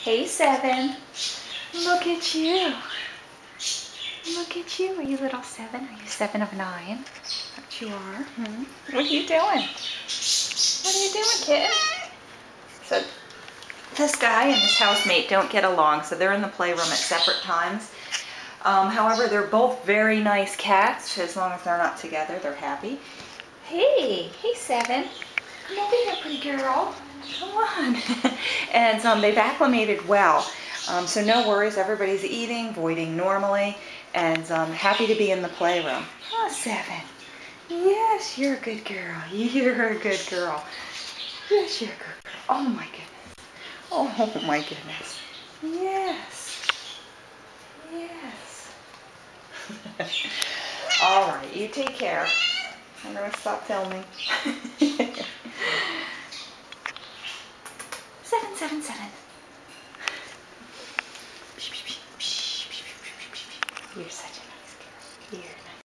Hey, Seven. Look at you. Look at you. Are you little Seven? Are you 7 of 9? That you are. What are you doing? What are you doing, kid? So this guy and his housemate don't get along, so they're in the playroom at separate times. However, they're both very nice cats. As long as they're not together, they're happy. Hey, Seven. Come over here, pretty girl. Come on. And they've acclimated well. So no worries, everybody's eating, voiding normally, and happy to be in the playroom. Oh, Seven. Yes, you're a good girl. You're a good girl. Yes, you're a good girl. Oh my goodness. Oh my goodness. Yes. Yes. All right, you take care. I'm going to stop filming. 777. You're such a nice girl. Here.